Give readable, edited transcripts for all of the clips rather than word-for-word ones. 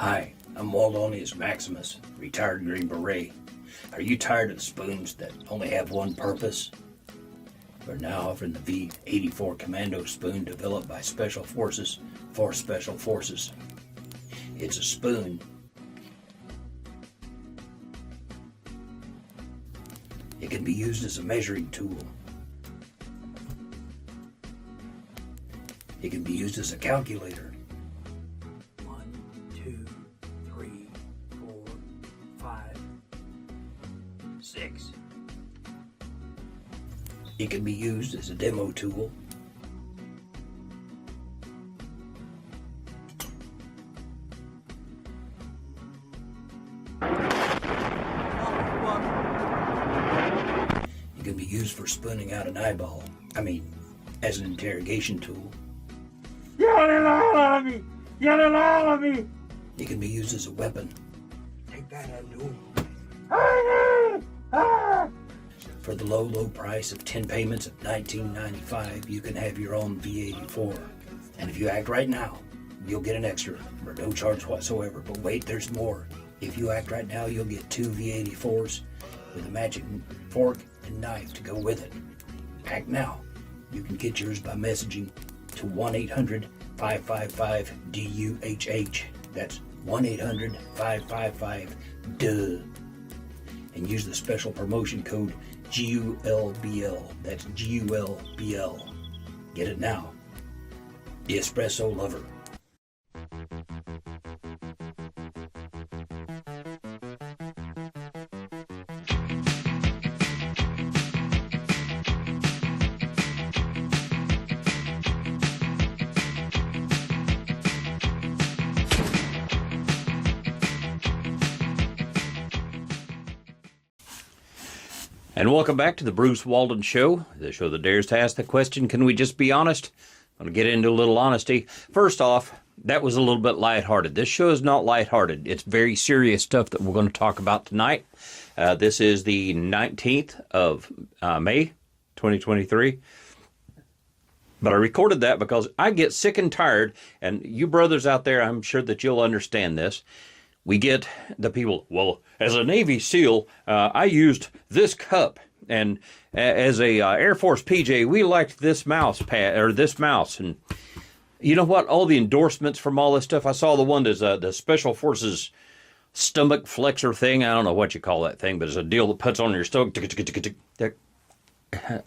Hi, I'm Waldonius Maximus, retired Green Beret. Are you tired of spoons that only have one purpose? We're now offering the V-84 Commando spoon developed by Special Forces for Special Forces. It's a spoon it can be used as a measuring tool. It can be used as a calculator. 1, 2, 3, 4, 5, 6. It can be used as a demo tool. It can be used for spooning out an eyeball. As an interrogation tool. It can be used as a weapon. Take that, Abdul. For the low price of 10 payments of $19.95, you can have your own V-84. And if you act right now, you'll get an extra for no charge whatsoever. But wait, there's more. If you act right now, you'll get 2 V-84s with a matching fork and knife to go with it. Act now. You can get yours by messaging to 1-800-555-DUHH. That's 1-800-555-DUH. And use the special promotion code GULBL. That's GULBL. Get it now. The Espresso Lover. And welcome back to the Bruce Walden Show, the show that dares to ask the question, can we just be honest? I'm going to get into a little honesty. First off, that was a little bit lighthearted. This show is not lighthearted. It's very serious stuff that we're going to talk about tonight. This is the 19th of May, 2023. But I recorded that because I get sick and tired, and you brothers out there, I'm sure that you'll understand this. We get the people, well, as a Navy SEAL, I used this cup, and as a Air Force PJ, we liked this mouse pad or this mouse, and you know what? All the endorsements from all this stuff. I saw the one that's the Special Forces stomach flexor thing. I don't know what you call that thing, but it's a deal that puts on your stomach.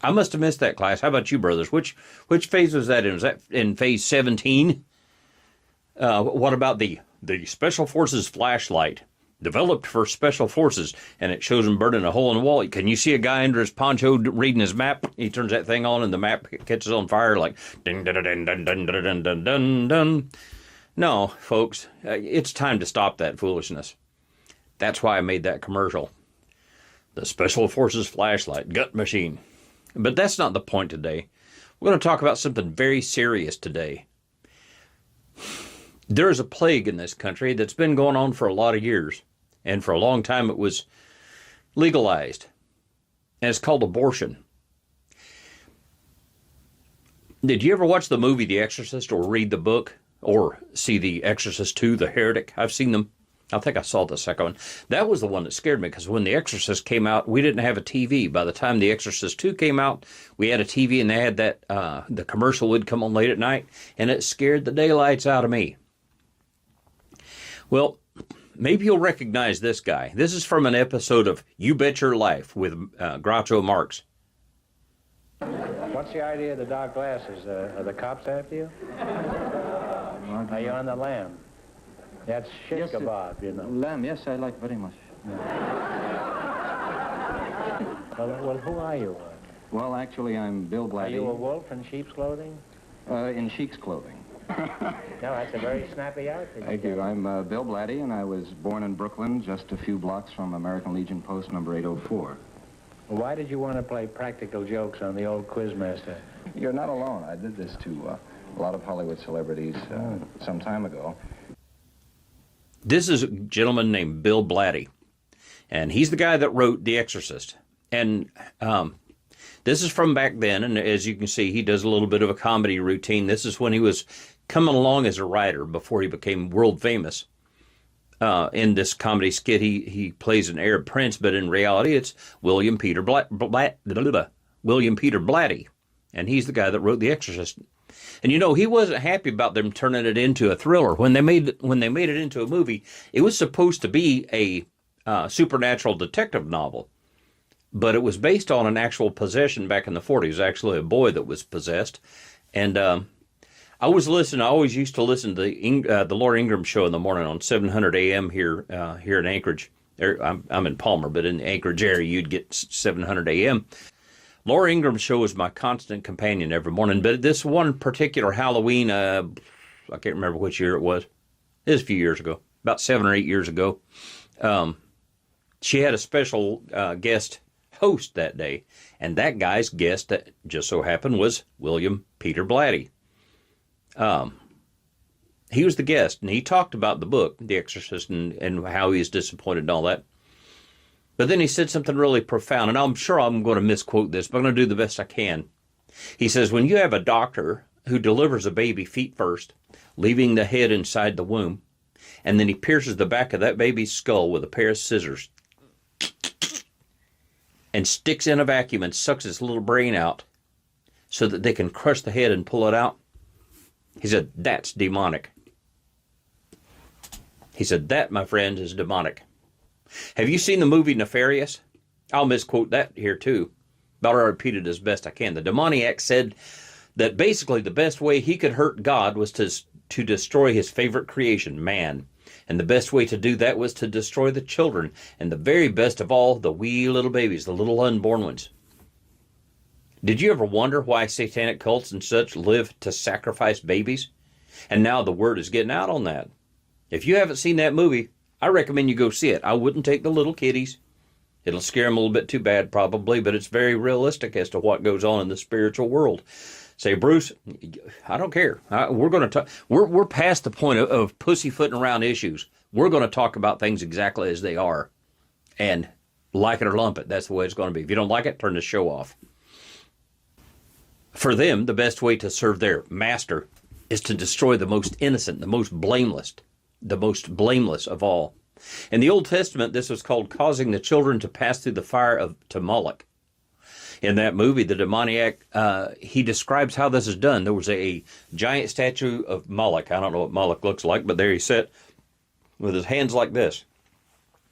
I must have missed that class. How about you, brothers? Which phase was that in? Was that in phase 17? What about the Special Forces flashlight, developed for Special Forces, and it shows him burning a hole in the wall? Can you see a guy under his poncho reading his map? He turns that thing on and the map catches on fire like dun dun dun dun dun dun dun dun dun dun. No, folks, it's time to stop that foolishness. That's why I made that commercial. The Special Forces flashlight, gut machine. But that's not the point today. We're going to talk about something very serious today. There is a plague in this country that's been going on for a lot of years. And for a long time it was legalized. And it's called abortion. Did you ever watch the movie The Exorcist or read the book? Or see The Exorcist 2, The Heretic? I've seen them. I think I saw the second one. That was the one that scared me because when The Exorcist came out, we didn't have a TV. By the time The Exorcist 2 came out, we had a TV and they had that, the commercial would come on late at night and it scared the daylights out of me. Well, maybe you'll recognize this guy. This is from an episode of You Bet Your Life with Groucho Marx. What's the idea of the dark glasses? Are the cops after you? Are you on the lamb? That's shish Yes, kebab, you know. Lamb, yes, I like very much. Well, who are you? Well, actually, I'm Bill Are Blatty. you a wolf in sheep's clothing? In sheep's clothing. No, that's a very snappy outfit. Thank you. I'm Bill Blatty, and I was born in Brooklyn, just a few blocks from American Legion Post number 804. Why did you want to play practical jokes on the old quizmaster? You're not alone. I did this to a lot of Hollywood celebrities some time ago. This is a gentleman named Bill Blatty, and he's the guy that wrote The Exorcist. And this is from back then, and as you can see, he does a little bit of a comedy routine. This is when he was coming along as a writer before he became world famous. in this comedy skit, he plays an Arab prince, but in reality, it's William Peter William Peter Blatty, and he's the guy that wrote The Exorcist. And he wasn't happy about them turning it into a thriller. When they made it into a movie, it was supposed to be a supernatural detective novel, but it was based on an actual possession back in the 40s. Actually, a boy that was possessed, and I always used to listen to the Laura Ingraham show in the morning on 700 a.m. here in Anchorage. I'm in Palmer, but in the Anchorage area, you'd get 700 a.m. Laura Ingram's show was my constant companion every morning, but this one particular Halloween, I can't remember which year it was. It was a few years ago, about 7 or 8 years ago. She had a special guest host that day, and that guy's guest, that just so happened, was William Peter Blatty. He was the guest, and he talked about the book, The Exorcist, and how he was disappointed and all that. But then he said something really profound, and I'm sure I'm going to misquote this, but I'm going to do the best I can. He says, when you have a doctor who delivers a baby feet first, leaving the head inside the womb, and then he pierces the back of that baby's skull with a pair of scissors and sticks in a vacuum and sucks its little brain out so that they can crush the head and pull it out, he said, that's demonic. He said, that, my friends, is demonic. Have you seen the movie Nefarious? I'll misquote that here too, but I'll repeat it as best I can. The demoniac said that basically the best way he could hurt God was to destroy his favorite creation, man. And the best way to do that was to destroy the children, and the very best of all, the wee little babies, the little unborn ones. Did you ever wonder why satanic cults and such live to sacrifice babies? And now the word is getting out on that. If you haven't seen that movie, I recommend you go see it. I wouldn't take the little kiddies. It'll scare them a little bit too bad probably, but it's very realistic as to what goes on in the spiritual world. Say, Bruce, I don't care. We're going to talk. We're past the point of pussyfooting around issues. We're going to talk about things exactly as they are. And like it or lump it, that's the way it's going to be. If you don't like it, turn the show off. For them, the best way to serve their master is to destroy the most innocent, the most blameless of all. In the Old Testament, this was called causing the children to pass through the fire to Moloch. In that movie, the demoniac, he describes how this is done. There was a giant statue of Moloch. I don't know what Moloch looks like, but there he sat with his hands like this.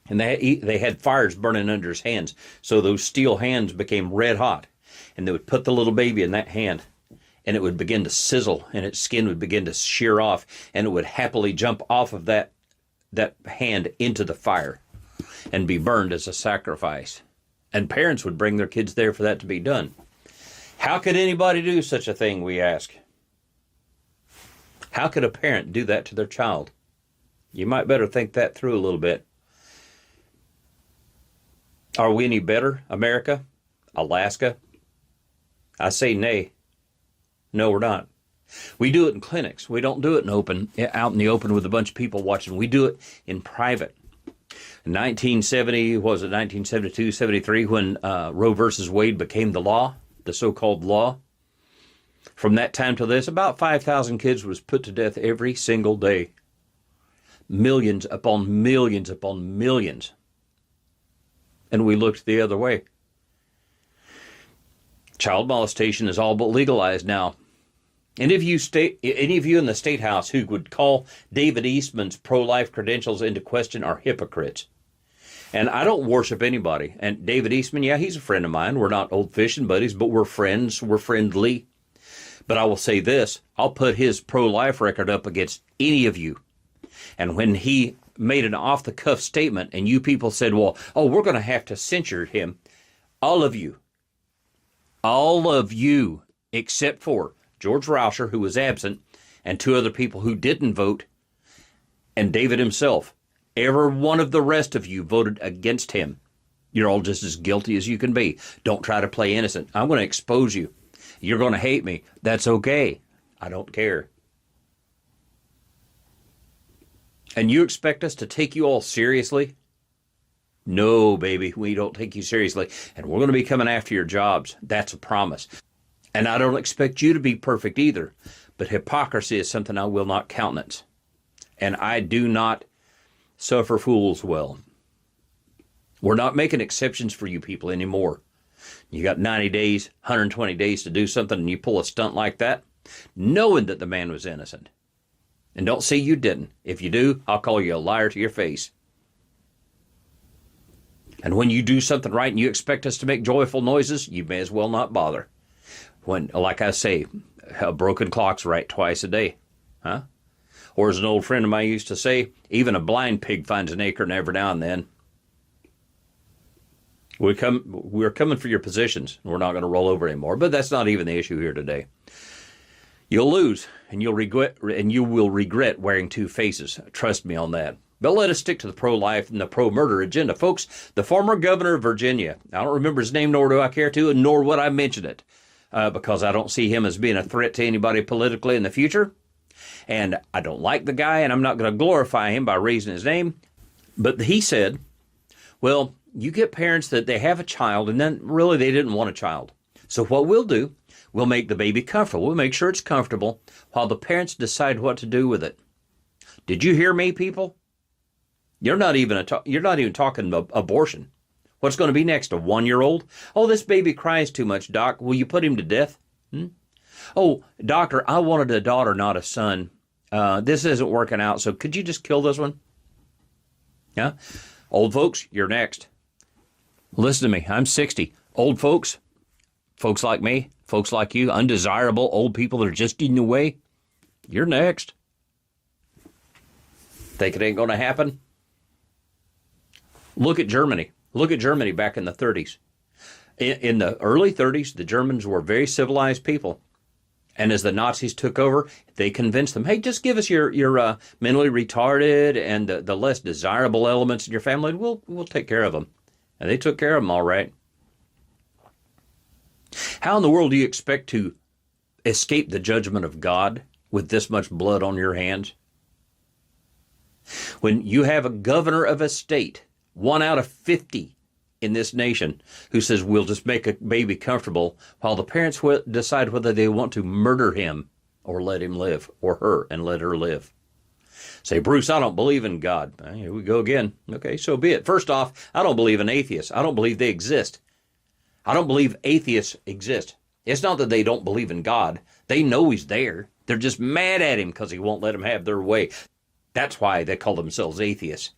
And they had fires burning under his hands. So those steel hands became red hot. And they would put the little baby in that hand, and it would begin to sizzle, and its skin would begin to shear off, and it would happily jump off of that hand into the fire and be burned as a sacrifice. And parents would bring their kids there for that to be done. How could anybody do such a thing, we ask? How could a parent do that to their child? You might better think that through a little bit. Are we any better, America? Alaska? I say nay. No, we're not. We do it in clinics. We don't do it out in the open with a bunch of people watching. We do it in private. In 1972, 73, when Roe versus Wade became the law, the so-called law, from that time to this, about 5,000 kids was put to death every single day. Millions upon millions upon millions. And we looked the other way. Child molestation is all but legalized now. Any of you in the State House who would call David Eastman's pro-life credentials into question are hypocrites. And I don't worship anybody. And David Eastman, yeah, he's a friend of mine. We're not old fishing buddies, but we're friends. We're friendly. But I will say this, I'll put his pro-life record up against any of you. And when he made an off-the-cuff statement and you people said, well, we're going to have to censure him, all of you, except for George Rauscher, who was absent, and 2 other people who didn't vote, and David himself, every one of the rest of you voted against him. You're all just as guilty as you can be. Don't try to play innocent. I'm going to expose you. You're going to hate me. That's okay. I don't care. And you expect us to take you all seriously? No, baby, we don't take you seriously. And we're going to be coming after your jobs. That's a promise. And I don't expect you to be perfect either. But hypocrisy is something I will not countenance. And I do not suffer fools well. We're not making exceptions for you people anymore. You got 90 days, 120 days to do something, and you pull a stunt like that, knowing that the man was innocent. And don't say you didn't. If you do, I'll call you a liar to your face. And when you do something right and you expect us to make joyful noises, you may as well not bother. When, like I say, a broken clock's right twice a day. Huh? Or as an old friend of mine used to say, even a blind pig finds an acorn every now and then. We're coming for your positions. We're not going to roll over anymore. But that's not even the issue here today. You'll lose, and you will regret wearing two faces. Trust me on that. But let us stick to the pro-life and the pro-murder agenda. Folks, the former governor of Virginia, I don't remember his name, nor do I care to, and nor would I mention it, because I don't see him as being a threat to anybody politically in the future. And I don't like the guy, and I'm not going to glorify him by raising his name. But he said, well, you get parents that they have a child, and then really they didn't want a child. So what we'll do, we'll make the baby comfortable. We'll make sure it's comfortable while the parents decide what to do with it. Did you hear me, people? You're not even talking about abortion. What's going to be next? A 1-year-old? Oh, this baby cries too much, Doc. Will you put him to death? Oh, doctor, I wanted a daughter, not a son. This isn't working out, so could you just kill this one? Yeah? Old folks, you're next. Listen to me. I'm 60. Old folks, folks like me, folks like you, undesirable old people that are just eating away, you're next. Think it ain't going to happen? Look at Germany. Look at Germany back in the 30s. In the early 30s, the Germans were very civilized people. And as the Nazis took over, they convinced them, hey, just give us your mentally retarded and the less desirable elements in your family, and we'll take care of them. And they took care of them all right. How in the world do you expect to escape the judgment of God with this much blood on your hands? When you have a governor of a state, 1 out of 50 in this nation, who says we'll just make a baby comfortable while the parents decide whether they want to murder him or let him live, or her and let her live. Say, Bruce, I don't believe in God. Here we go again. Okay, so be it. First off, I don't believe in atheists. I don't believe they exist. I don't believe atheists exist. It's not that they don't believe in God. They know he's there. They're just mad at him because he won't let them have their way. That's why they call themselves atheists.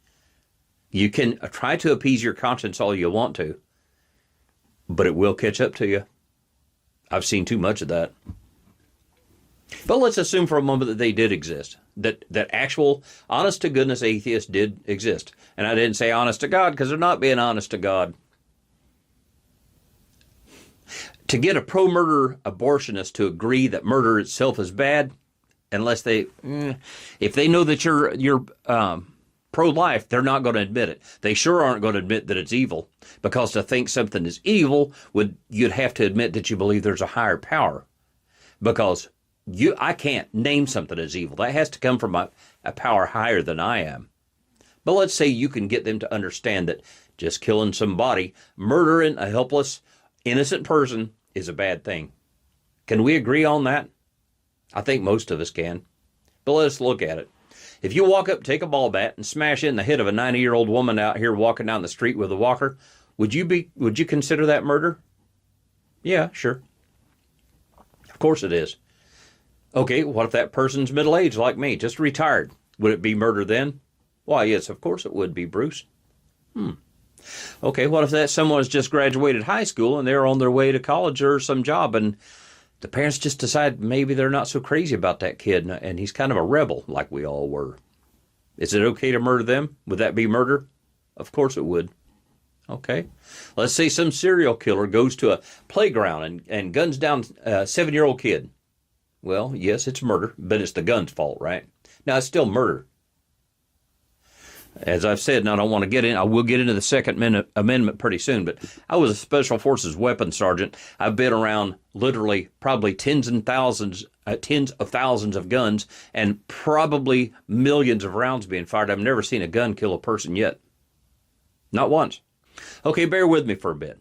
You can try to appease your conscience all you want to, but it will catch up to you. I've seen too much of that. But let's assume for a moment that they did exist, that actual honest-to-goodness atheists did exist. And I didn't say honest to God because they're not being honest to God. To get a pro-murder abortionist to agree that murder itself is bad, unless if they know that you're pro-life, they're not going to admit it. They sure aren't going to admit that it's evil, because to think something is evil, you'd have to admit that you believe there's a higher power. Because I can't name something as evil. That has to come from a power higher than I am. But let's say you can get them to understand that just killing somebody, murdering a helpless, innocent person is a bad thing. Can we agree on that? I think most of us can. But let's look at it. If you walk up, take a ball bat, and smash in the head of a 90-year-old woman out here walking down the street with a walker, would you consider that murder? Yeah, sure. Of course it is. Okay, what if that person's middle-aged like me, just retired? Would it be murder then? Why, yes, of course it would be, Bruce. Okay, what if that someone has just graduated high school and they're on their way to college or some job, and the parents just decide maybe they're not so crazy about that kid and he's kind of a rebel like we all were. Is it okay to murder them? Would that be murder? Of course it would. Okay. Let's say some serial killer goes to a playground and guns down a 7-year-old kid. Well, yes, it's murder, but it's the gun's fault, right? Now, it's still murder. As I've said, and I don't want to get in, I will get into the Second Amendment pretty soon, but I was a Special Forces weapons sergeant. I've been around literally probably tens of thousands of guns and probably millions of rounds being fired. I've never seen a gun kill a person yet. Not once. Okay, bear with me for a bit.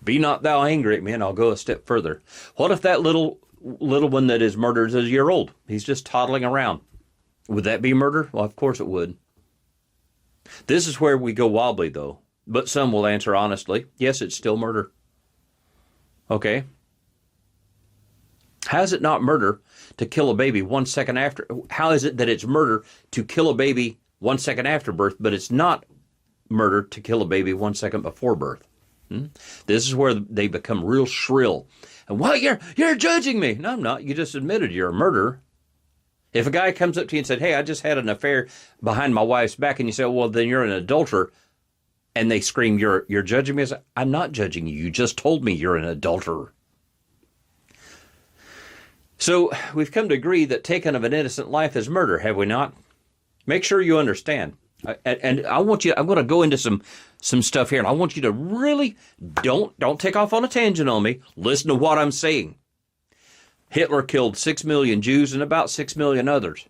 Be not thou angry at me, and I'll go a step further. What if that little one that is murdered is a year old? He's just toddling around. Would that be murder? Well, of course it would. This is where we go wobbly, though. But some will answer honestly, yes, it's still murder. Okay. How is it not murder to kill a baby 1 second after? How is it that it's murder to kill a baby 1 second after birth, but it's not murder to kill a baby 1 second before birth? This is where they become real shrill. And, well, you're judging me. No, I'm not. You just admitted you're a murderer. If a guy comes up to you and said, hey, I just had an affair behind my wife's back, and you say, well, then you're an adulterer, and they scream, you're judging me. I say, I'm not judging you. You just told me you're an adulterer. So we've come to agree that taking of an innocent life is murder, have we not? Make sure you understand. And I want you, I'm going to go into some stuff here, and I want you to really don't take off on a tangent on me. Listen to what I'm saying. Hitler killed 6 million Jews and about 6 million others.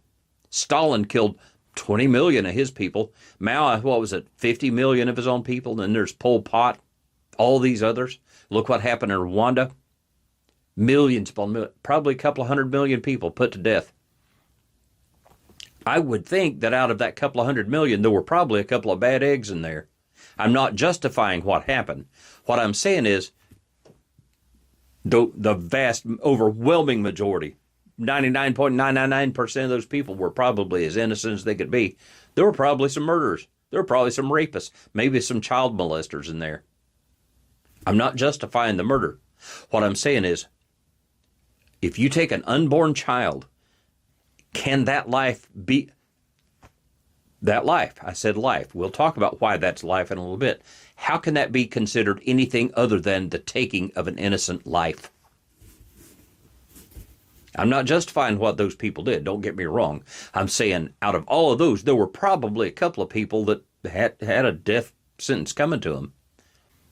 Stalin killed 20 million of his people. Mao, what was it, 50 million of his own people? And then there's Pol Pot, all these others. Look what happened in Rwanda. Millions upon millions, probably a couple of 100 million people put to death. I would think that out of that couple of 100 million, there were probably a couple of bad eggs in there. I'm not justifying what happened. What I'm saying is the vast, overwhelming majority, 99.999% of those people were probably as innocent as they could be. There were probably some murderers. There were probably some rapists, maybe some child molesters in there. I'm not justifying the murder. What I'm saying is, if you take an unborn child, can that life be that life? I said life. We'll talk about why that's life in a little bit. How can that be considered anything other than the taking of an innocent life? I'm not justifying what those people did. Don't get me wrong. I'm saying out of all of those, there were probably a couple of people that had a death sentence coming to them.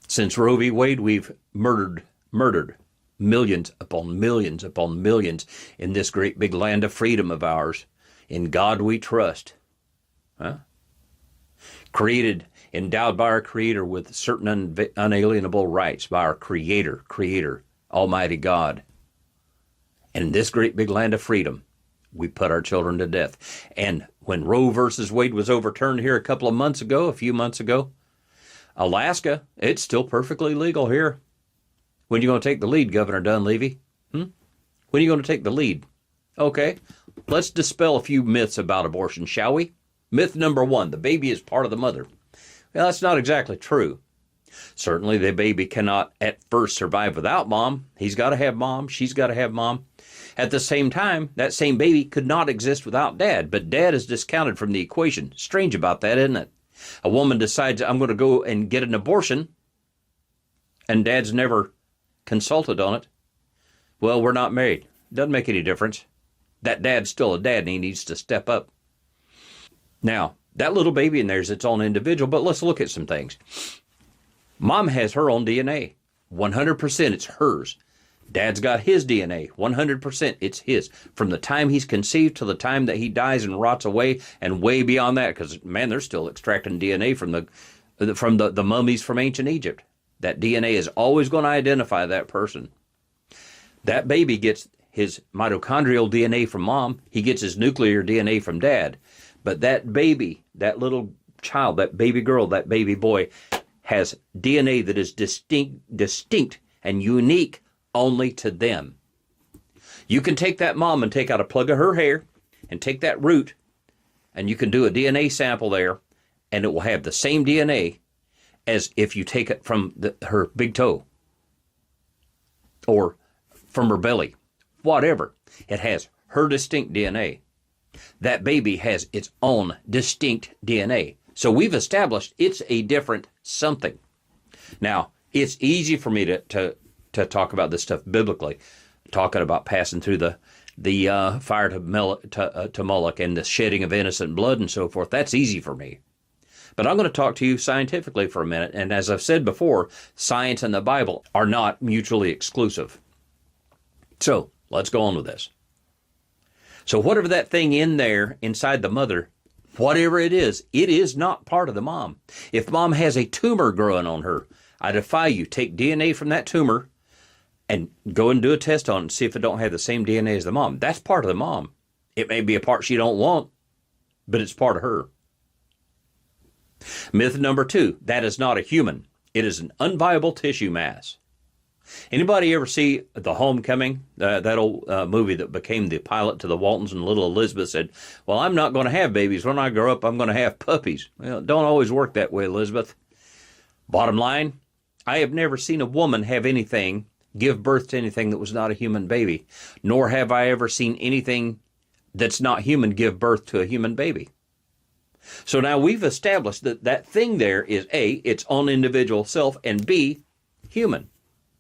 Since Roe v. Wade, we've murdered millions upon millions upon millions in this great big land of freedom of ours. In God we trust. Created, endowed by our Creator with certain unalienable rights by our Creator, Almighty God. And in this great big land of freedom, we put our children to death. And when Roe versus Wade was overturned here a few months ago, Alaska, it's still perfectly legal here. When are you going to take the lead, Governor Dunleavy? When are you going to take the lead? Okay, let's dispel a few myths about abortion, shall we? Myth number 1, the baby is part of the mother. Well, that's not exactly true. Certainly, the baby cannot at first survive without mom. He's got to have mom. She's got to have mom. At the same time, that same baby could not exist without dad, but dad is discounted from the equation. Strange about that, isn't it? A woman decides, I'm going to go and get an abortion, and dad's never consulted on it. Well, we're not married. Doesn't make any difference. That dad's still a dad, and he needs to step up. Now, that little baby in there is its own individual, but let's look at some things. Mom has her own DNA. 100% it's hers. Dad's got his DNA. 100% it's his. From the time he's conceived to the time that he dies and rots away, and way beyond that, because, man, they're still extracting DNA from the mummies from ancient Egypt. That DNA is always going to identify that person. That baby gets his mitochondrial DNA from mom. He gets his nuclear DNA from dad. But that baby, that little child, that baby girl, that baby boy, has DNA that is distinct and unique only to them. You can take that mom and take out a plug of her hair and take that root, and you can do a DNA sample there, and it will have the same DNA as if you take it from her big toe or from her belly, whatever. It has her distinct DNA. That baby has its own distinct DNA. So we've established it's a different something. Now, it's easy for me to talk about this stuff biblically, talking about passing through the fire to Moloch and the shedding of innocent blood and so forth. That's easy for me. But I'm going to talk to you scientifically for a minute. And as I've said before, science and the Bible are not mutually exclusive. So let's go on with this. So whatever that thing in there inside the mother, whatever it is not part of the mom. If mom has a tumor growing on her, I defy you, take DNA from that tumor and go and do a test on it and see if it don't have the same DNA as the mom. That's part of the mom. It may be a part she don't want, but it's part of her. Myth number 2, that is not a human. It is an unviable tissue mass. Anybody ever see The Homecoming, that old movie that became the pilot to the Waltons, and little Elizabeth said, well, I'm not going to have babies. When I grow up, I'm going to have puppies. Well, it don't always work that way, Elizabeth. Bottom line, I have never seen a woman give birth to anything that was not a human baby, nor have I ever seen anything that's not human give birth to a human baby. So now we've established that that thing there is A, its own individual self, and B, human.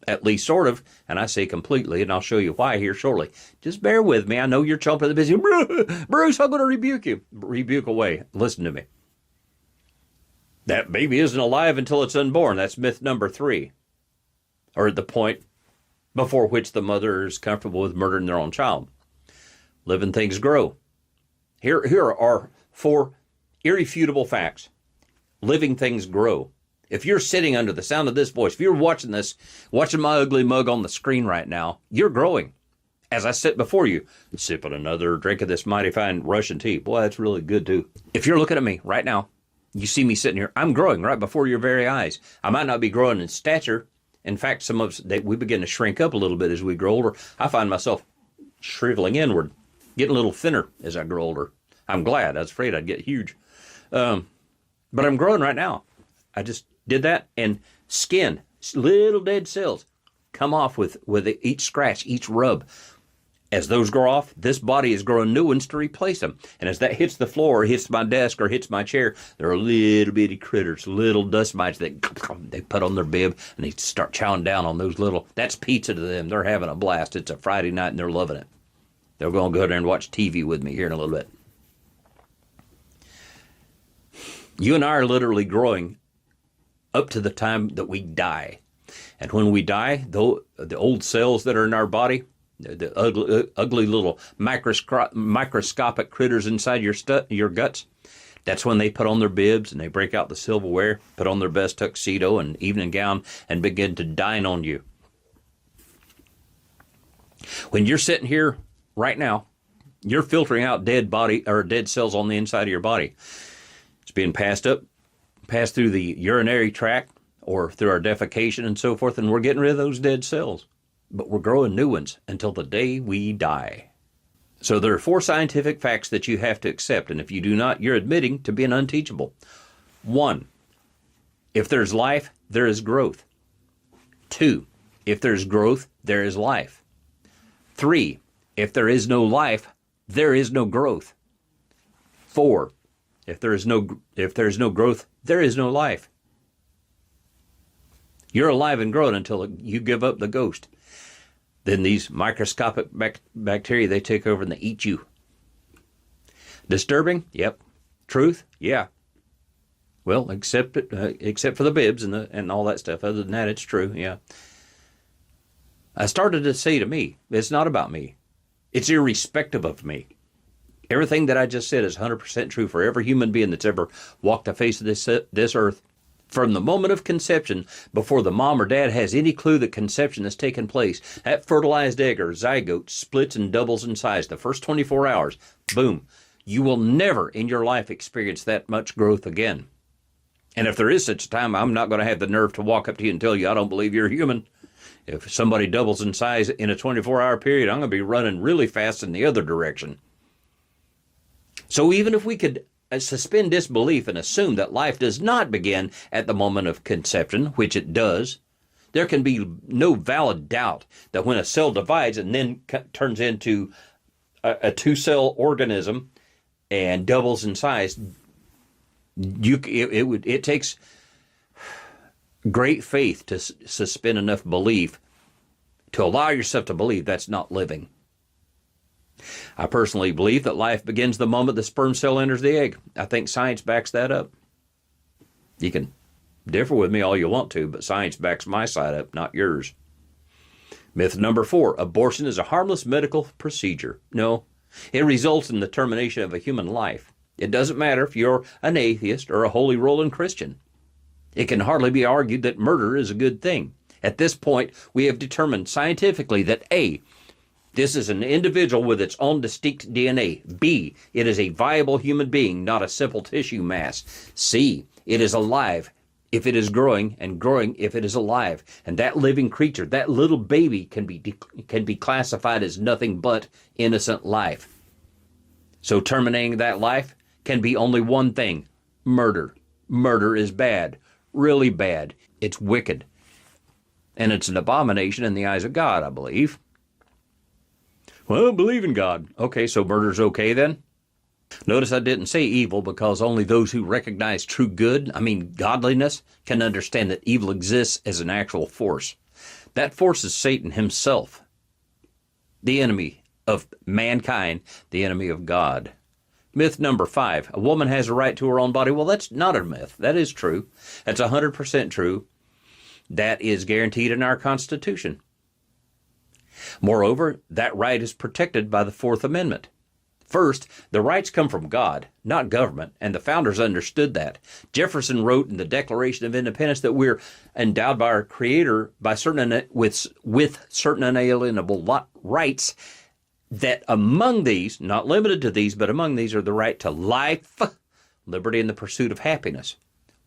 At least sort of, and I say completely, and I'll show you why here shortly. Just bear with me. I know you're chomping at the bit. Bruce, I'm going to rebuke you. Rebuke away. Listen to me. That baby isn't alive until it's unborn. That's myth number 3. Or at the point before which the mother is comfortable with murdering their own child. Living things grow. Here are 4 irrefutable facts. Living things grow. If you're sitting under the sound of this voice, if you're watching my ugly mug on the screen right now, you're growing. As I sit before you, sipping another drink of this mighty fine Russian tea. Boy, that's really good too. If you're looking at me right now, you see me sitting here, I'm growing right before your very eyes. I might not be growing in stature. In fact, some of us, we begin to shrink up a little bit as we grow older. I find myself shriveling inward, getting a little thinner as I grow older. I'm glad. I was afraid I'd get huge. But I'm growing right now. I just did that, and skin, little dead cells, come off with each scratch, each rub. As those grow off, this body is growing new ones to replace them. And as that hits the floor, or hits my desk, or hits my chair, there are little bitty critters, little dust mites that they put on their bib, and they start chowing down on those little, that's pizza to them. They're having a blast. It's a Friday night, and they're loving it. They're going to go there and watch TV with me here in a little bit. You and I are literally growing up to the time that we die. And when we die, the old cells that are in our body, the ugly little microscopic critters inside your guts, that's when they put on their bibs and they break out the silverware, put on their best tuxedo and evening gown, and begin to dine on you. When you're sitting here right now, you're filtering out dead cells on the inside of your body. It's being passed through the urinary tract or through our defecation and so forth, and we're getting rid of those dead cells. But we're growing new ones until the day we die. So there are 4 scientific facts that you have to accept, and if you do not, you're admitting to being unteachable. 1, if there's life, there is growth. 2, if there's growth, there is life. 3, if there is no life, there is no growth. 4, if there is no growth, there is no life. You're alive and growing until you give up the ghost. Then these microscopic bacteria, they take over and they eat you. Disturbing? Yep. Truth? Yeah. Well, except for the bibs and all that stuff. Other than that, it's true. Yeah. I started to say to me, it's not about me. It's irrespective of me. Everything that I just said is 100% true for every human being that's ever walked the face of this earth. From the moment of conception, before the mom or dad has any clue that conception has taken place, that fertilized egg or zygote splits and doubles in size the first 24 hours. Boom. You will never in your life experience that much growth again. And if there is such a time, I'm not going to have the nerve to walk up to you and tell you I don't believe you're human. If somebody doubles in size in a 24-hour period, I'm going to be running really fast in the other direction. So even if we could suspend disbelief and assume that life does not begin at the moment of conception, which it does, there can be no valid doubt that when a cell divides and then turns into a 2-cell organism and doubles in size, it takes great faith to suspend enough belief to allow yourself to believe that's not living. I personally believe that life begins the moment the sperm cell enters the egg. I think science backs that up. You can differ with me all you want to, but science backs my side up, not yours. Myth number 4, abortion is a harmless medical procedure. No, it results in the termination of a human life. It doesn't matter if you're an atheist or a holy rolling Christian. It can hardly be argued that murder is a good thing. At this point, we have determined scientifically that A, this is an individual with its own distinct DNA. B, it is a viable human being, not a simple tissue mass. C, It is alive if it is growing, and growing if it is alive. And that living creature, that little baby, can be classified as nothing but innocent life. So terminating that life can be only one thing: murder. Murder is bad, really bad. It's wicked. And it's an abomination in the eyes of God, I believe. Well, believe in God. Okay, so murder's okay then? Notice I didn't say evil, because only those who recognize true good, godliness, can understand that evil exists as an actual force. That force is Satan himself, the enemy of mankind, the enemy of God. Myth number 5, a woman has a right to her own body. Well, that's not a myth. That is true. That's 100% true. That is guaranteed in our Constitution. Moreover, that right is protected by the Fourth Amendment. First, the rights come from God, not government, and the founders understood that. Jefferson wrote in the Declaration of Independence that we're endowed by our Creator with certain unalienable rights, that among these, not limited to these, but among these are the right to life, liberty, and the pursuit of happiness.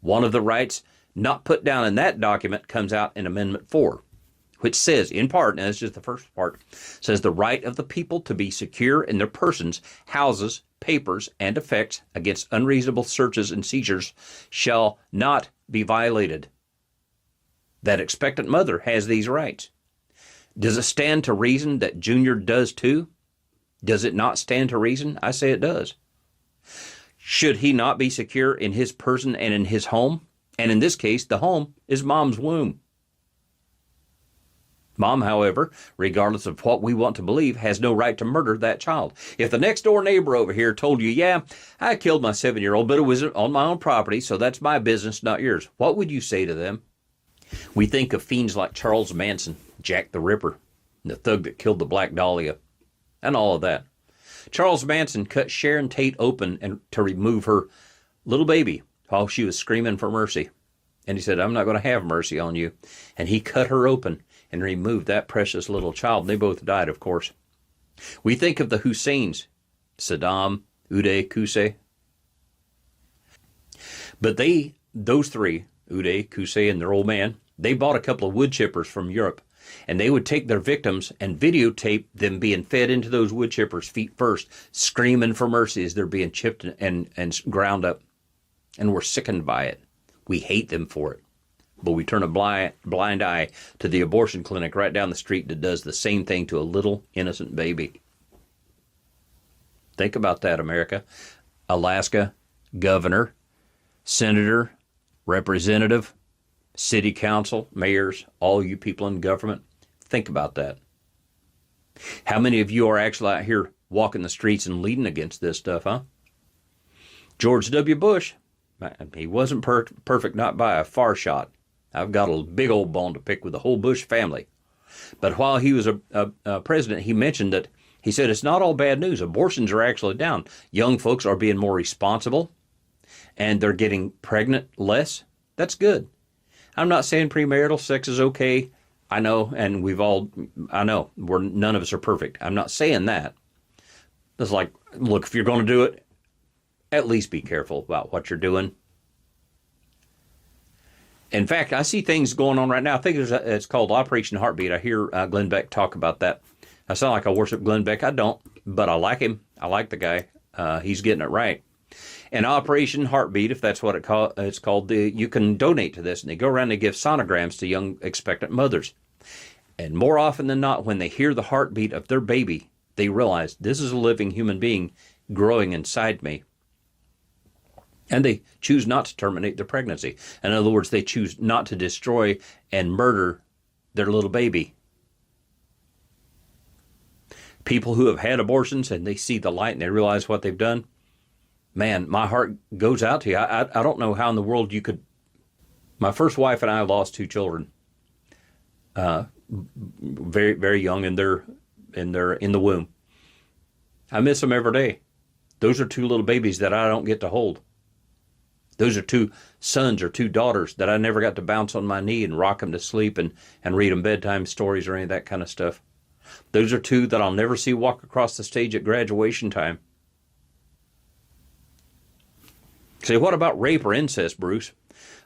One of the rights not put down in that document comes out in Amendment 4. Which says, in part, and that's just the first part, says the right of the people to be secure in their persons, houses, papers, and effects against unreasonable searches and seizures shall not be violated. That expectant mother has these rights. Does it stand to reason that Junior does too? Does it not stand to reason? I say it does. Should he not be secure in his person and in his home? And in this case, the home is Mom's womb. Mom, however, regardless of what we want to believe, has no right to murder that child. If the next door neighbor over here told you, yeah, I killed my 7-year-old, but it was on my own property, so that's my business, not yours, what would you say to them? We think of fiends like Charles Manson, Jack the Ripper, the thug that killed the Black Dahlia, and all of that. Charles Manson cut Sharon Tate open to remove her little baby while she was screaming for mercy. And he said, I'm not going to have mercy on you. And he cut her open and removed that precious little child. And they both died, of course. We think of the Husseins, Saddam, Uday, Qusay. But those three, Uday, Qusay, and their old man, they bought a couple of wood chippers from Europe. And they would take their victims and videotape them being fed into those wood chippers feet first, screaming for mercy as they're being chipped and ground up. And we're sickened by it. We hate them for it. But we turn a blind eye to the abortion clinic right down the street that does the same thing to a little innocent baby. Think about that, America. Alaska, governor, senator, representative, city council, mayors, all you people in government. Think about that. How many of you are actually out here walking the streets and leading against this stuff, huh? George W. Bush, he wasn't perfect, not by a far shot. I've got a big old bone to pick with the whole Bush family. But while he was a president, he mentioned that, he said, it's not all bad news. Abortions are actually down. Young folks are being more responsible, and they're getting pregnant less. That's good. I'm not saying premarital sex is okay. I know, and none of us are perfect. I'm not saying that. It's like, look, if you're going to do it, at least be careful about what you're doing. In fact, I see things going on right now. I think it's called Operation Heartbeat. I hear Glenn Beck talk about that. I sound like I worship Glenn Beck. I don't, but I like him. I like the guy. He's getting it right. And Operation Heartbeat, if that's what it's called, you can donate to this. And they go around and they give sonograms to young expectant mothers. And more often than not, when they hear the heartbeat of their baby, they realize this is a living human being growing inside me. And they choose not to terminate their pregnancy. In other words, they choose not to destroy and murder their little baby. People who have had abortions and they see the light and they realize what they've done, man, my heart goes out to you. I don't know how in the world you could. My first wife and I lost 2 children, very, very young, and they're in the womb. I miss them every day. Those are 2 little babies that I don't get to hold. Those are 2 sons or 2 daughters that I never got to bounce on my knee and rock them to sleep and read them bedtime stories or any of that kind of stuff. Those are 2 that I'll never see walk across the stage at graduation time. Say, what about rape or incest, Bruce?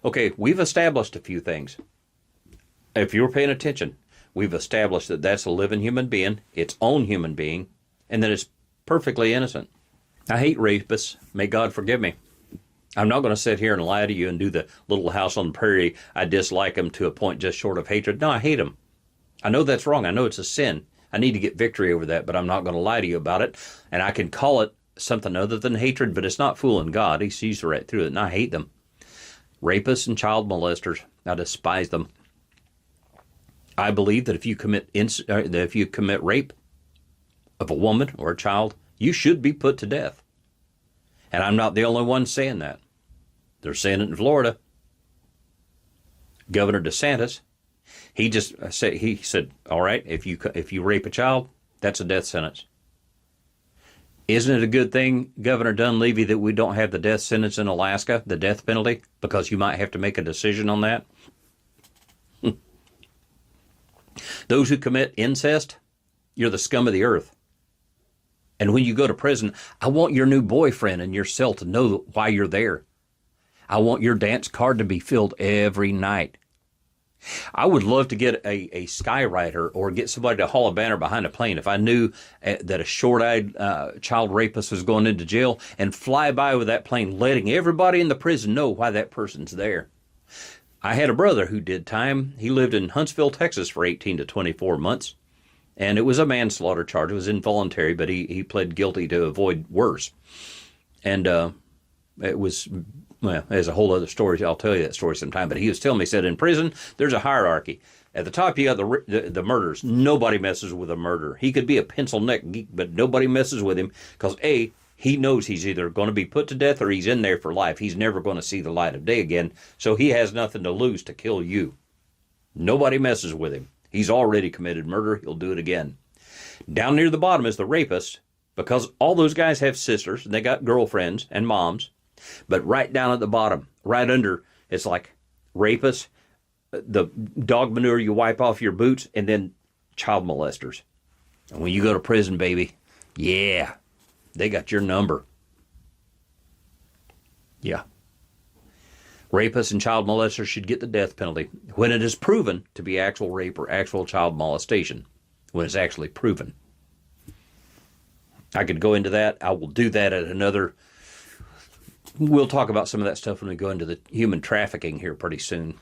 Okay, we've established a few things. If you were paying attention, we've established that that's a living human being, its own human being, and that it's perfectly innocent. I hate rapists. May God forgive me. I'm not going to sit here and lie to you and do the Little House on the Prairie. I dislike them to a point just short of hatred. No, I hate them. I know that's wrong. I know it's a sin. I need to get victory over that, but I'm not going to lie to you about it. And I can call it something other than hatred, but it's not fooling God. He sees right through it, and I hate them. Rapists and child molesters, I despise them. I believe that if you commit rape of a woman or a child, you should be put to death. And I'm not the only one saying that. They're saying it in Florida. Governor DeSantis, he said, all right, if you rape a child, that's a death sentence. Isn't it a good thing, Governor Dunleavy, that we don't have the death sentence in Alaska, the death penalty, because you might have to make a decision on that? Those who commit incest, you're the scum of the earth. And when you go to prison, I want your new boyfriend in your cell to know why you're there. I want your dance card to be filled every night. I would love to get a skywriter or get somebody to haul a banner behind a plane if I knew that a short-eyed child rapist was going into jail, and fly by with that plane, letting everybody in the prison know why that person's there. I had a brother who did time. He lived in Huntsville, Texas for 18 to 24 months, and it was a manslaughter charge. It was involuntary, but he pled guilty to avoid worse. And it was... Well, there's a whole other story. I'll tell you that story sometime. But he was telling me, he said, in prison, there's a hierarchy. At the top, you got the murderers. Nobody messes with a murderer. He could be a pencil neck geek, but nobody messes with him because, A, he knows he's either going to be put to death or he's in there for life. He's never going to see the light of day again, so he has nothing to lose to kill you. Nobody messes with him. He's already committed murder. He'll do it again. Down near the bottom is the rapist, because all those guys have sisters, and they got girlfriends and moms. But right down at the bottom, right under, it's like rapists, the dog manure you wipe off your boots, and then child molesters. And when you go to prison, baby, yeah, they got your number. Yeah. Rapists and child molesters should get the death penalty when it is proven to be actual rape or actual child molestation, when it's actually proven. I could go into that. I will do that at another... We'll talk about some of that stuff when we go into the human trafficking here pretty soon.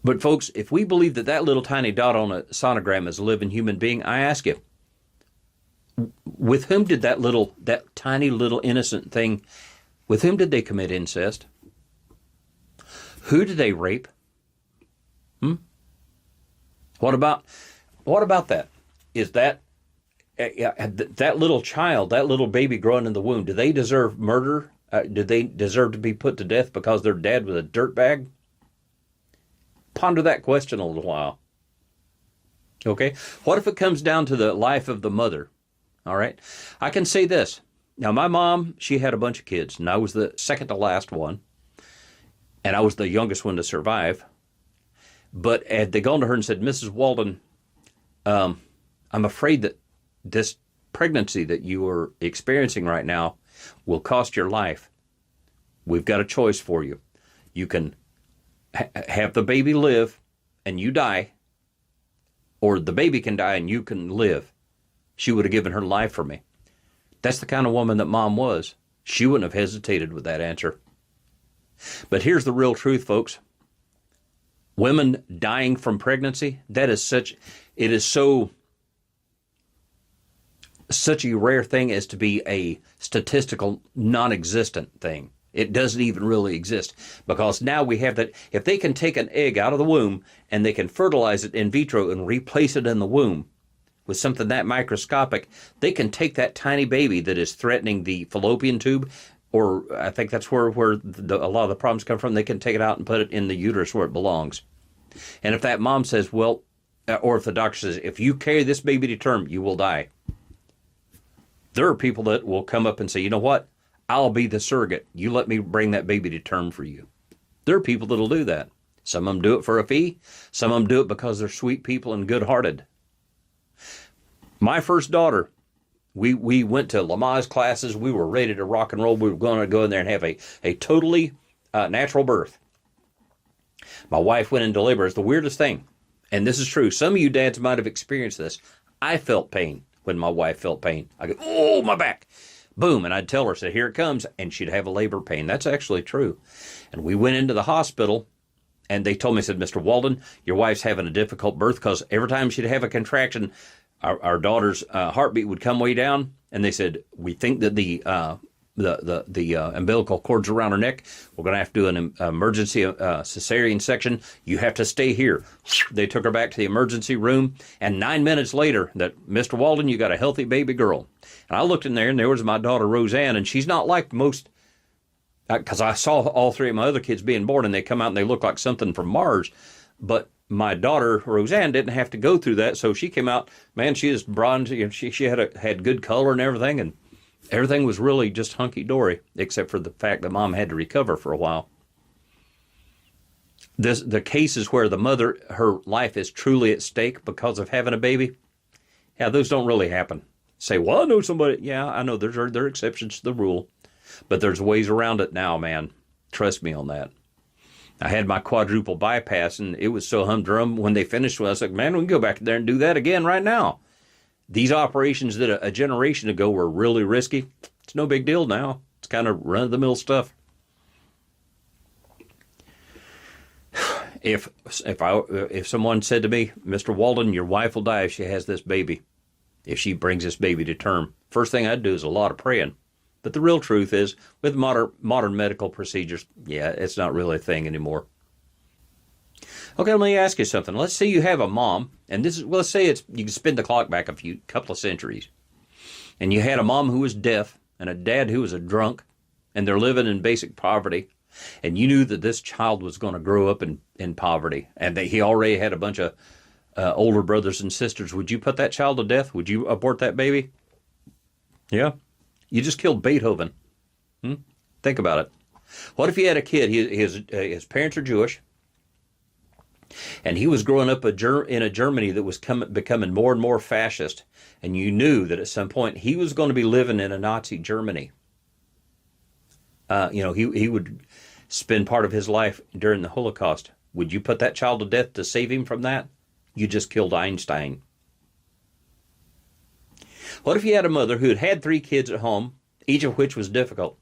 But folks, if we believe that that little tiny dot on a sonogram is a living human being, I ask you, with whom did that tiny little innocent thing, with whom did they commit incest? Who did they rape? What about that? Is that that little child, that little baby growing in the womb, do they deserve murder? Do they deserve to be put to death because their dad was a dirtbag? Ponder that question a little while. Okay? What if it comes down to the life of the mother? All right? I can say this. Now, my mom, she had a bunch of kids, and I was the second to last one, and I was the youngest one to survive. But had they gone to her and said, Mrs. Walden, I'm afraid that this pregnancy that you are experiencing right now will cost your life. We've got a choice for you. You can have the baby live and you die, or the baby can die and you can live. She would have given her life for me. That's the kind of woman that Mom was. She wouldn't have hesitated with that answer. But here's the real truth, folks. Women dying from pregnancy, it is such a rare thing as to be a statistical non-existent thing. It doesn't even really exist, because now we have that. If they can take an egg out of the womb and they can fertilize it in vitro and replace it in the womb with something that microscopic, they can take that tiny baby that is threatening the fallopian tube, or I think that's where a lot of the problems come from. They can take it out and put it in the uterus where it belongs. And if that mom says, well, or if the doctor says, if you carry this baby to term, you will die. There are people that will come up and say, you know what? I'll be the surrogate. You let me bring that baby to term for you. There are people that'll do that. Some of them do it for a fee. Some of them do it because they're sweet people and good-hearted. My first daughter, We went to Lamaze classes. We were ready to rock and roll. We were going to go in there and have a totally natural birth. My wife went into labor. It's the weirdest thing. And this is true. Some of you dads might have experienced this. I felt pain when my wife felt pain. I go, oh, my back. Boom. And I'd tell her, say, here it comes. And she'd have a labor pain. That's actually true. And we went into the hospital. And they told me, said, Mr. Walden, your wife's having a difficult birth because every time she'd have a contraction, our daughter's heartbeat would come way down. And they said, we think that the umbilical cords around her neck, we're going to have to do an emergency cesarean section. You have to stay here. They took her back to the emergency room. And 9 minutes later, that Mr. Walden, you got a healthy baby girl. And I looked in there, and there was my daughter, Roseanne, and she's not like most, because I saw all three of my other kids being born, and they come out and they look like something from Mars. But my daughter, Roseanne, didn't have to go through that, so she came out, man, she is bronze, she had good color and everything, and everything was really just hunky-dory, except for the fact that Mom had to recover for a while. The cases where the mother, her life is truly at stake because of having a baby, yeah, those don't really happen. Say, well, I know somebody. Yeah, I know there are exceptions to the rule, but there's ways around it now, man. Trust me on that. I had my quadruple bypass, and it was so humdrum when they finished. I was like, man, we can go back there and do that again right now. These operations that a generation ago were really risky, it's no big deal now. It's kind of run-of-the-mill stuff. If someone said to me, Mr. Walden, your wife will die if she has this baby, if she brings this baby to term, first thing I'd do is a lot of praying. But the real truth is, with modern medical procedures, yeah, it's not really a thing anymore. Okay, let me ask you something. Let's say you have a mom, and let's say you can spin the clock back a couple of centuries, and you had a mom who was deaf and a dad who was a drunk, and they're living in basic poverty, and you knew that this child was going to grow up in poverty, and that he already had a bunch of older brothers and sisters. Would you put that child to death? Would you abort that baby? Yeah. You just killed Beethoven. Think about it. What if you had a kid, his parents are Jewish, and he was growing up in a Germany that was becoming more and more fascist, and you knew that at some point he was going to be living in a Nazi Germany. He would spend part of his life during the Holocaust. Would you put that child to death to save him from that? You just killed Einstein. What if you had a mother who had 3 kids at home, each of which was difficult?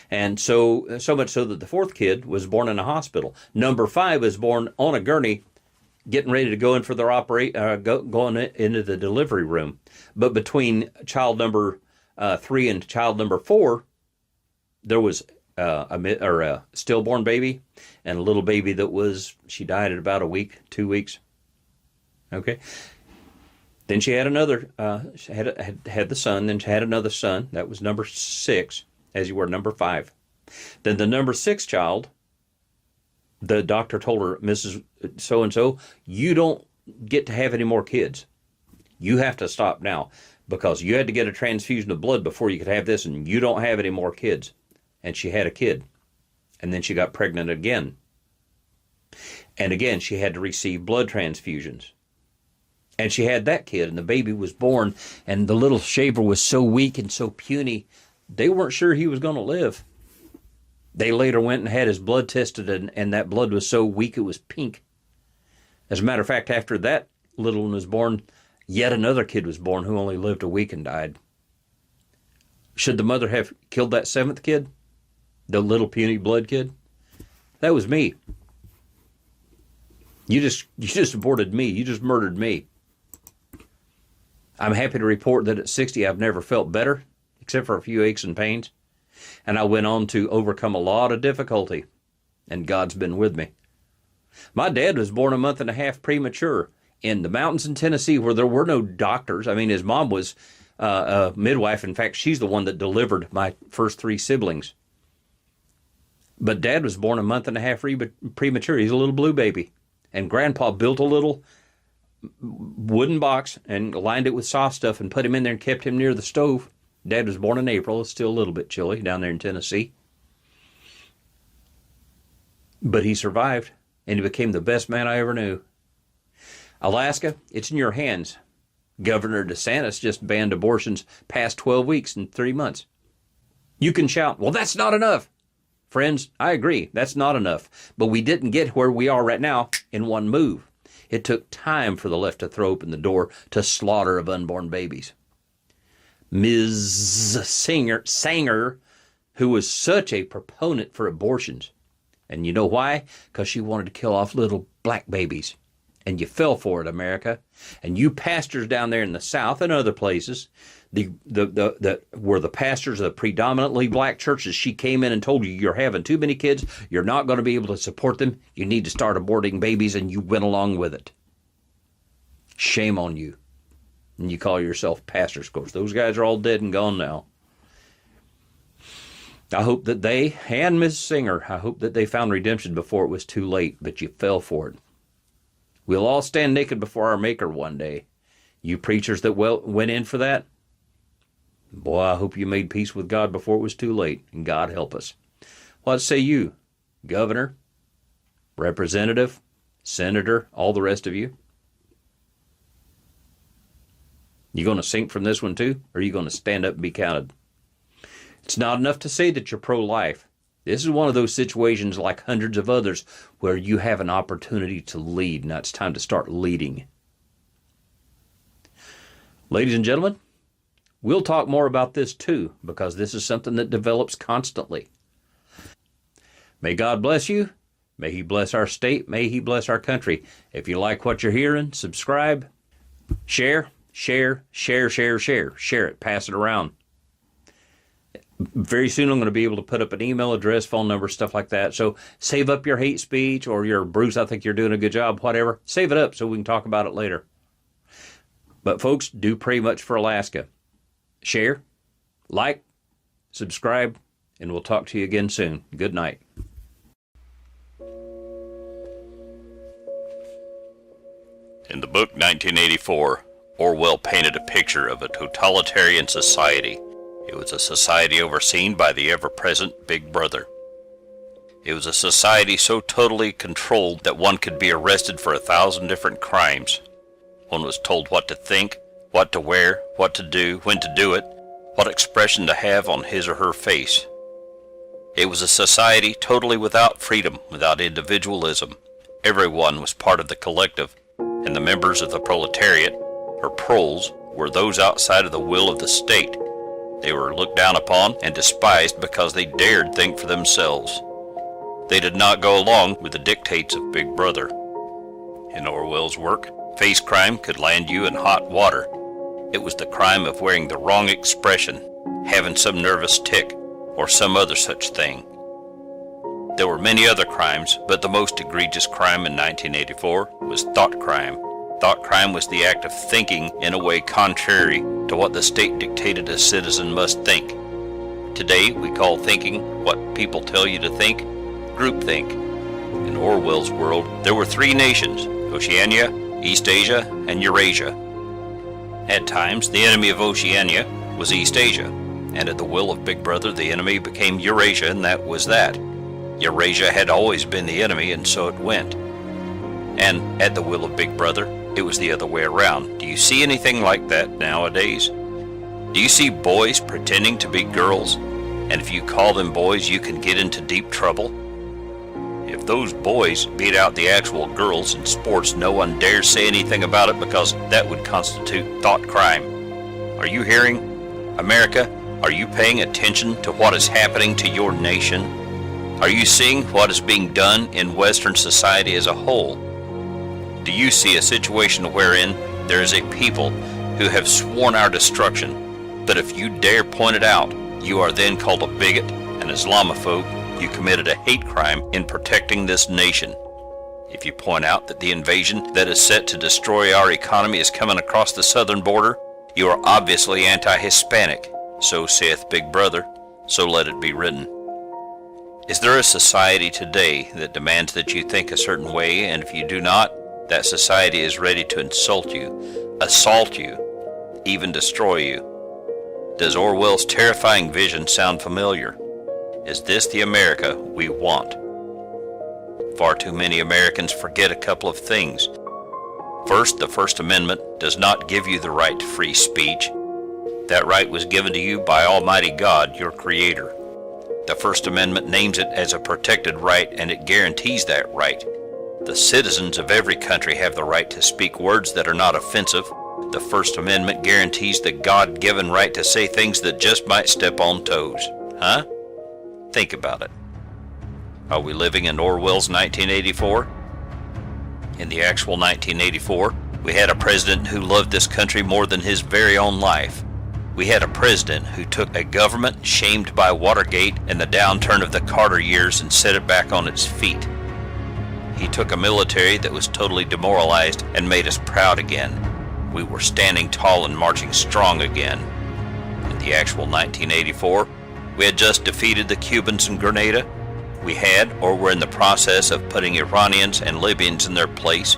And so much so that the 4th kid was born in a hospital. Number 5 was born on a gurney, getting ready to go in for their going into the delivery room. But between child number 3 and child number 4, there was a stillborn baby and a little baby she died at about a week, 2 weeks. Okay. Then she had another, she had the son, then she had another son. That was number 6, as you were number 5. Then the number 6 child, the doctor told her, Mrs. So-and-so, you don't get to have any more kids. You have to stop now because you had to get a transfusion of blood before you could have this, and you don't have any more kids. And she had a kid. And then she got pregnant again. And again, she had to receive blood transfusions. And she had that kid, and the baby was born, and the little shaver was so weak and so puny, they weren't sure he was going to live. They later went and had his blood tested, and that blood was so weak it was pink. As a matter of fact, after that little one was born, yet another kid was born who only lived a week and died. Should the mother have killed that 7th kid? The little puny blood kid? That was me. You just aborted me. You just murdered me. I'm happy to report that at 60, I've never felt better, except for a few aches and pains. And I went on to overcome a lot of difficulty, and God's been with me. My dad was born a month and a half premature in the mountains in Tennessee where there were no doctors. I mean, his mom was a midwife. In fact, she's the one that delivered my first 3 siblings. But Dad was born a month and a half premature. He's a little blue baby. And Grandpa built a little wooden box and lined it with soft stuff and put him in there and kept him near the stove. Dad was born in April. It's still a little bit chilly down there in Tennessee. But he survived, and he became the best man I ever knew. Alaska, it's in your hands. Governor DeSantis just banned abortions past 12 weeks in 3 months. You can shout, well, that's not enough. Friends, I agree, that's not enough. But we didn't get where we are right now in one move. It took time for the left to throw open the door to slaughter of unborn babies. Ms. Sanger, who was such a proponent for abortions. And you know why? Because she wanted to kill off little black babies. And you fell for it, America. And you pastors down there in the South and other places, were the pastors of the predominantly black churches, she came in and told you you're having too many kids, you're not going to be able to support them, you need to start aborting babies, and you went along with it. Shame on you. And you call yourself pastors. Of course, those guys are all dead and gone now. I hope that they, and Ms. Singer, I hope that they found redemption before it was too late, but you fell for it. We'll all stand naked before our Maker one day. You preachers that went in for that, boy, I hope you made peace with God before it was too late, and God help us. What say you, Governor, Representative, Senator, all the rest of you? You going to sink from this one too, or are you going to stand up and be counted? It's not enough to say that you're pro-life. This is one of those situations like hundreds of others where you have an opportunity to lead. Now it's time to start leading. Ladies and gentlemen, we'll talk more about this too, because this is something that develops constantly. May God bless you. May He bless our state. May He bless our country. If you like what you're hearing, subscribe, share it, pass it around. Very soon I'm going to be able to put up an email address, phone number, stuff like that. So save up your hate speech or your Bruce, I think you're doing a good job, whatever. Save it up so we can talk about it later. But folks, do pray much for Alaska. Share, like, subscribe, and we'll talk to you again soon. Good night. In the book 1984, Orwell painted a picture of a totalitarian society. It was a society overseen by the ever-present Big Brother. It was a society so totally controlled that one could be arrested for 1,000 different crimes. One was told what to think, what to wear, what to do, when to do it, what expression to have on his or her face. It was a society totally without freedom, without individualism. Everyone was part of the collective, and the members of the proletariat, or proles, were those outside of the will of the state. They were looked down upon and despised because they dared think for themselves. They did not go along with the dictates of Big Brother. In Orwell's work, face crime could land you in hot water. It was the crime of wearing the wrong expression, having some nervous tic, or some other such thing. There were many other crimes, but the most egregious crime in 1984 was thought crime. Thought crime was the act of thinking in a way contrary to what the state dictated a citizen must think. Today, we call thinking what people tell you to think, groupthink. In Orwell's world, there were 3 nations, Oceania, East Asia, and Eurasia. At times, the enemy of Oceania was East Asia, and at the will of Big Brother, the enemy became Eurasia, and that was that. Eurasia had always been the enemy, and so it went. And at the will of Big Brother, it was the other way around. Do you see anything like that nowadays? Do you see boys pretending to be girls? And if you call them boys, you can get into deep trouble? If those boys beat out the actual girls in sports, no one dares say anything about it because that would constitute thought crime. Are you hearing? America, are you paying attention to what is happening to your nation? Are you seeing what is being done in Western society as a whole? Do you see a situation wherein there is a people who have sworn our destruction, but if you dare point it out, you are then called a bigot, an Islamophobe? You committed a hate crime in protecting this nation. If you point out that the invasion that is set to destroy our economy is coming across the southern border, you are obviously anti-Hispanic. So saith Big Brother, so let it be written. Is there a society today that demands that you think a certain way, and if you do not, that society is ready to insult you, assault you, even destroy you? Does Orwell's terrifying vision sound familiar? Is this the America we want? Far too many Americans forget a couple of things. First, the First Amendment does not give you the right to free speech. That right was given to you by Almighty God, your Creator. The First Amendment names it as a protected right, and it guarantees that right. The citizens of every country have the right to speak words that are not offensive. The First Amendment guarantees the God-given right to say things that just might step on toes. Huh? Think about it. Are we living in Orwell's 1984? In the actual 1984, we had a president who loved this country more than his very own life. We had a president who took a government shamed by Watergate and the downturn of the Carter years and set it back on its feet. He took a military that was totally demoralized and made us proud again. We were standing tall and marching strong again. In the actual 1984, we had just defeated the Cubans in Grenada. We had, or were in the process of putting Iranians and Libyans in their place.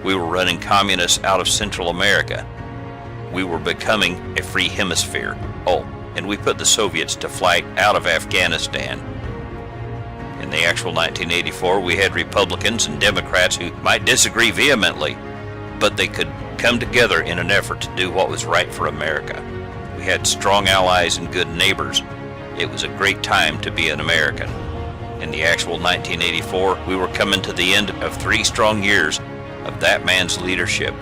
We were running communists out of Central America. We were becoming a free hemisphere. Oh, and we put the Soviets to flight out of Afghanistan. In the actual 1984, we had Republicans and Democrats who might disagree vehemently, but they could come together in an effort to do what was right for America. We had strong allies and good neighbors. It was a great time to be an American. In the actual 1984, we were coming to the end of 3 strong years of that man's leadership,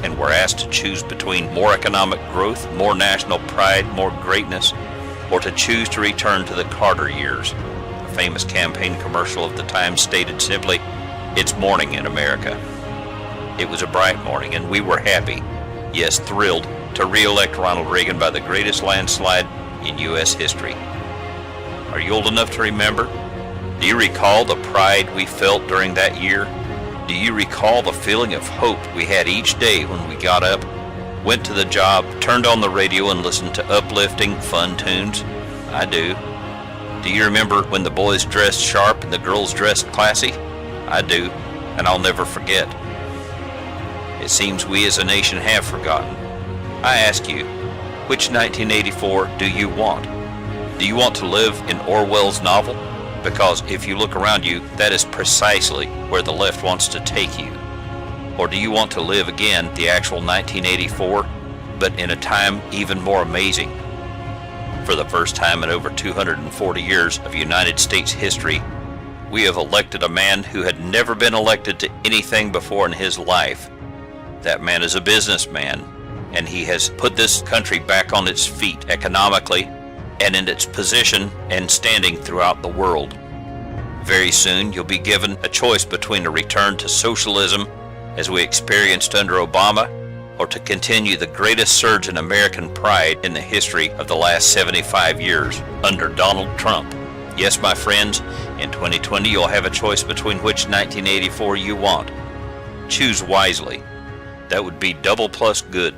and were asked to choose between more economic growth, more national pride, more greatness, or to choose to return to the Carter years. The famous campaign commercial of the time stated simply, "It's morning in America." It was a bright morning, and we were happy, yes, thrilled, to re-elect Ronald Reagan by the greatest landslide in U.S. history. Are you old enough to remember? Do you recall the pride we felt during that year? Do you recall the feeling of hope we had each day when we got up, went to the job, turned on the radio and listened to uplifting, fun tunes? I do. Do you remember when the boys dressed sharp and the girls dressed classy? I do, and I'll never forget. It seems we as a nation have forgotten. I ask you, which 1984 do you want? Do you want to live in Orwell's novel? Because if you look around you, that is precisely where the left wants to take you. Or do you want to live again the actual 1984, but in a time even more amazing? For the first time in over 240 years of United States history, we have elected a man who had never been elected to anything before in his life. That man is a businessman, and he has put this country back on its feet economically and in its position and standing throughout the world. Very soon you'll be given a choice between a return to socialism as we experienced under Obama, or to continue the greatest surge in American pride in the history of the last 75 years under Donald Trump. Yes, my friends, in 2020 you'll have a choice between which 1984 you want. Choose wisely. That would be double plus good.